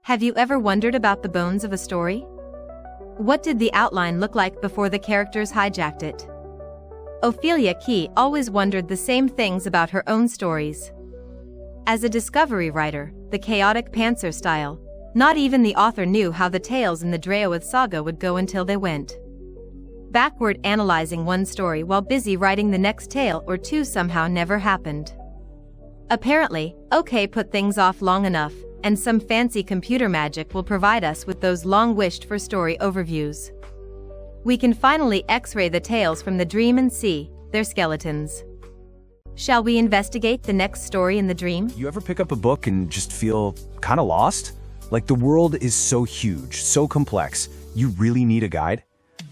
Have you ever wondered about the bones of a story? What did the outline look like before the characters hijacked it? Ophelia Kee always wondered the same things about her own stories. As a discovery writer, the chaotic pantser style, not even the author knew how the tales in the Draoithe Saga would go until they went. Backward analyzing one story while busy writing the next tale or two somehow never happened. Apparently, OK put things off long enough, and some fancy computer magic will provide us with those long-wished-for story overviews. We can finally X-ray the tales from the dream and see their skeletons. Shall we investigate the next story in the dream? You ever pick up a book and just feel kind of lost? Like the world is so huge, so complex, you really need a guide?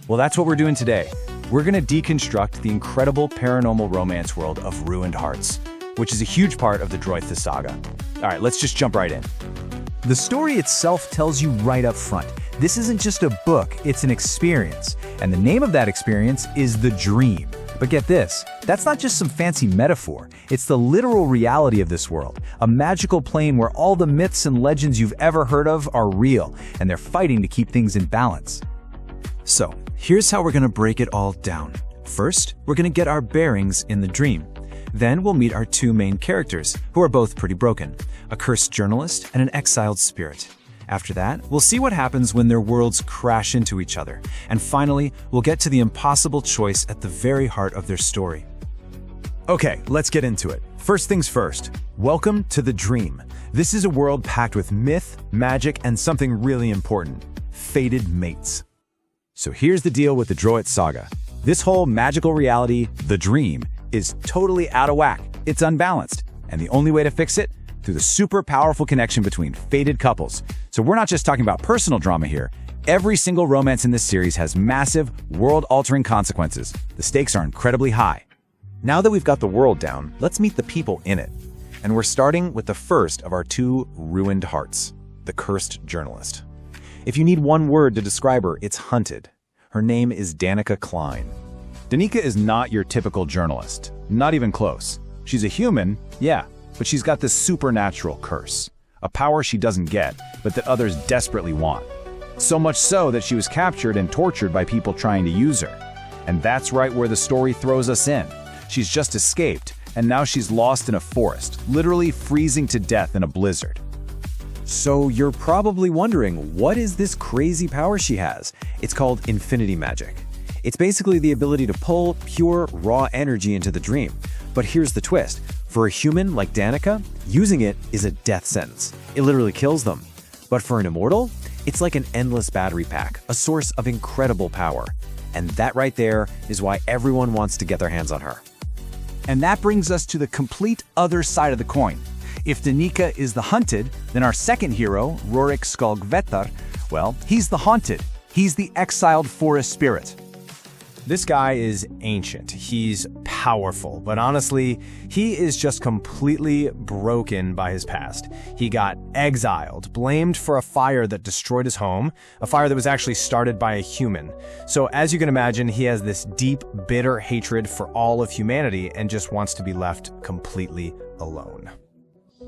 Well, that's what we're doing today. We're going to deconstruct the incredible paranormal romance world of Ruined Hearts, which is a huge part of the Draoithe Saga. All right, let's just jump right in. The story itself tells you right up front. This isn't just a book, it's an experience. And the name of that experience is the dream. But get this, that's not just some fancy metaphor. It's the literal reality of this world, a magical plane where all the myths and legends you've ever heard of are real, and they're fighting to keep things in balance. So, here's how we're going to break it all down. First, we're going to get our bearings in the dream. Then we'll meet our two main characters, who are both pretty broken, a cursed journalist and an exiled spirit. After that, we'll see what happens when their worlds crash into each other. And finally, we'll get to the impossible choice at the very heart of their story. Okay, let's get into it. First things first, welcome to the dream. This is a world packed with myth, magic, and something really important, fated mates. So here's the deal with the Draoithe Saga. This whole magical reality, the dream, is totally out of whack. It's unbalanced. And the only way to fix it? Through the super powerful connection between fated couples. So we're not just talking about personal drama here. Every single romance in this series has massive, world-altering consequences. The stakes are incredibly high. Now that we've got the world down, let's meet the people in it. And we're starting with the first of our two ruined hearts, the cursed journalist. If you need one word to describe her, it's hunted. Her name is Danika Klein. Danika is not your typical journalist, not even close. She's a human, yeah, but she's got this supernatural curse, a power she doesn't get, but that others desperately want. So much so that she was captured and tortured by people trying to use her. And that's right where the story throws us in. She's just escaped, and now she's lost in a forest, literally freezing to death in a blizzard. So you're probably wondering, what is this crazy power she has? It's called infinity magic. It's basically the ability to pull pure, raw energy into the dream. But here's the twist. For a human like Danika, using it is a death sentence. It literally kills them. But for an immortal, it's like an endless battery pack, a source of incredible power. And that right there is why everyone wants to get their hands on her. And that brings us to the complete other side of the coin. If Danika is the hunted, then our second hero, Rorik Skogvetar, well, he's the haunted. He's the exiled forest spirit. This guy is ancient, he's powerful, but honestly, he is just completely broken by his past. He got exiled, blamed for a fire that destroyed his home, a fire that was actually started by a human. So as you can imagine, he has this deep, bitter hatred for all of humanity and just wants to be left completely alone.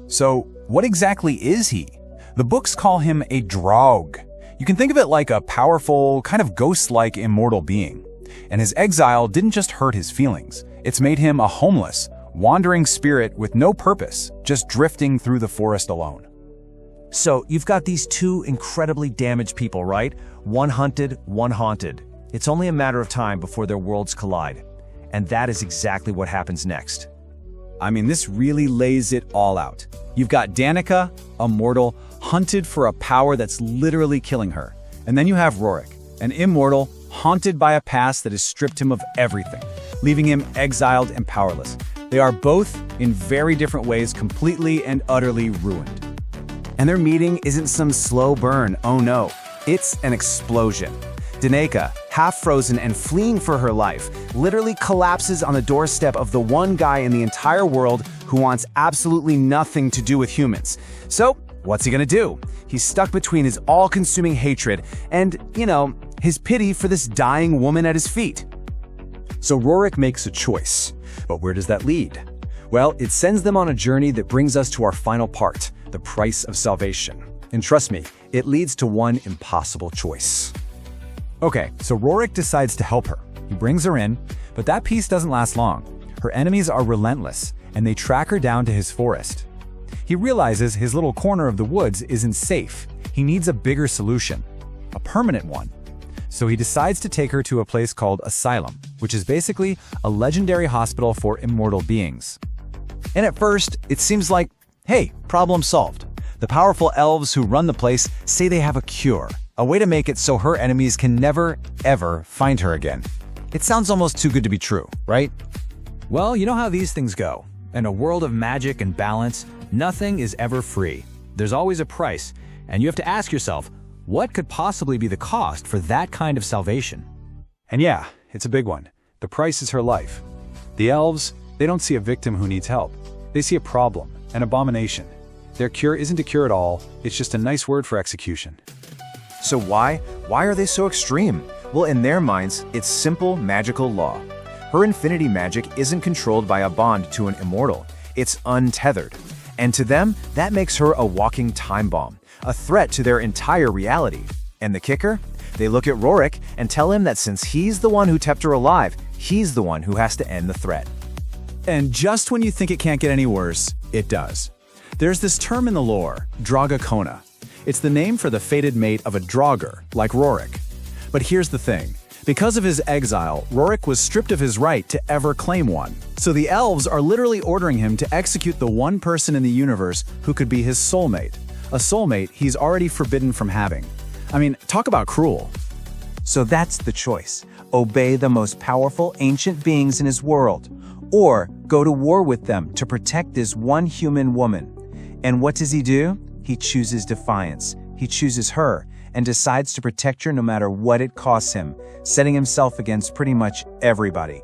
So what exactly is he? The books call him a Draug. You can think of it like a powerful, kind of ghost-like immortal being. And his exile didn't just hurt his feelings. It's made him a homeless, wandering spirit with no purpose, just drifting through the forest alone. So you've got these two incredibly damaged people, right? One hunted, one haunted. It's only a matter of time before their worlds collide. And that is exactly what happens next. I mean, this really lays it all out. You've got Danika, a mortal, hunted for a power that's literally killing her. And then you have Rorik, an immortal, haunted by a past that has stripped him of everything, leaving him exiled and powerless. They are both, in very different ways, completely and utterly ruined. And their meeting isn't some slow burn, oh no, it's an explosion. Danika, half frozen and fleeing for her life, literally collapses on the doorstep of the one guy in the entire world who wants absolutely nothing to do with humans. So, what's he gonna do? He's stuck between his all-consuming hatred and, his pity for this dying woman at his feet. So Rorik makes a choice. But where does that lead? Well, it sends them on a journey that brings us to our final part, the price of salvation. And trust me, it leads to one impossible choice. Okay, so Rorik decides to help her. He brings her in, but that peace doesn't last long. Her enemies are relentless, and they track her down to his forest. He realizes his little corner of the woods isn't safe. He needs a bigger solution, a permanent one. So he decides to take her to a place called Asylum, which is basically a legendary hospital for immortal beings. And at first, it seems like, hey, problem solved. The powerful elves who run the place say they have a cure, a way to make it so her enemies can never, ever find her again. It sounds almost too good to be true, right? Well, you know how these things go. In a world of magic and balance, nothing is ever free. There's always a price, and you have to ask yourself, what could possibly be the cost for that kind of salvation? And yeah, it's a big one. The price is her life. The elves, they don't see a victim who needs help. They see a problem, an abomination. Their cure isn't a cure at all, it's just a nice word for execution. So why are they so extreme? Well, in their minds, it's simple magical law. Her infinity magic isn't controlled by a bond to an immortal. It's untethered. And to them, that makes her a walking time bomb, a threat to their entire reality. And the kicker? They look at Rorik and tell him that since he's the one who kept her alive, he's the one who has to end the threat. And just when you think it can't get any worse, it does. There's this term in the lore, Draoithe. It's the name for the fated mate of a Draugr, like Rorik. But here's the thing. Because of his exile, Rorik was stripped of his right to ever claim one. So the elves are literally ordering him to execute the one person in the universe who could be his soulmate. A soulmate he's already forbidden from having. I mean, talk about cruel. So that's the choice. Obey the most powerful ancient beings in his world, or go to war with them to protect this one human woman. And what does he do? He chooses defiance. He chooses her and decides to protect her no matter what it costs him, setting himself against pretty much everybody.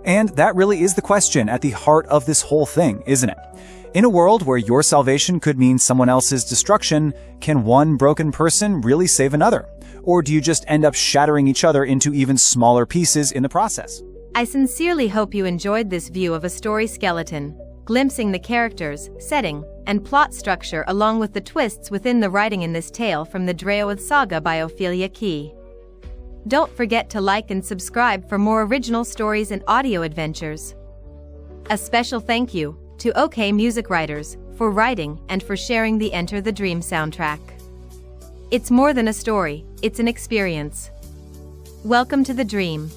And that really is the question at the heart of this whole thing, isn't it? In a world where your salvation could mean someone else's destruction, can one broken person really save another? Or do you just end up shattering each other into even smaller pieces in the process? I sincerely hope you enjoyed this view of a story skeleton, glimpsing the characters, setting, and plot structure along with the twists within the writing in this tale from the Draoithe Saga by Ophelia Kee. Don't forget to like and subscribe for more original stories and audio adventures. A special thank you to OK Music Writers for writing and for sharing the Enter the Dream soundtrack. It's more than a story, it's an experience. Welcome to the dream.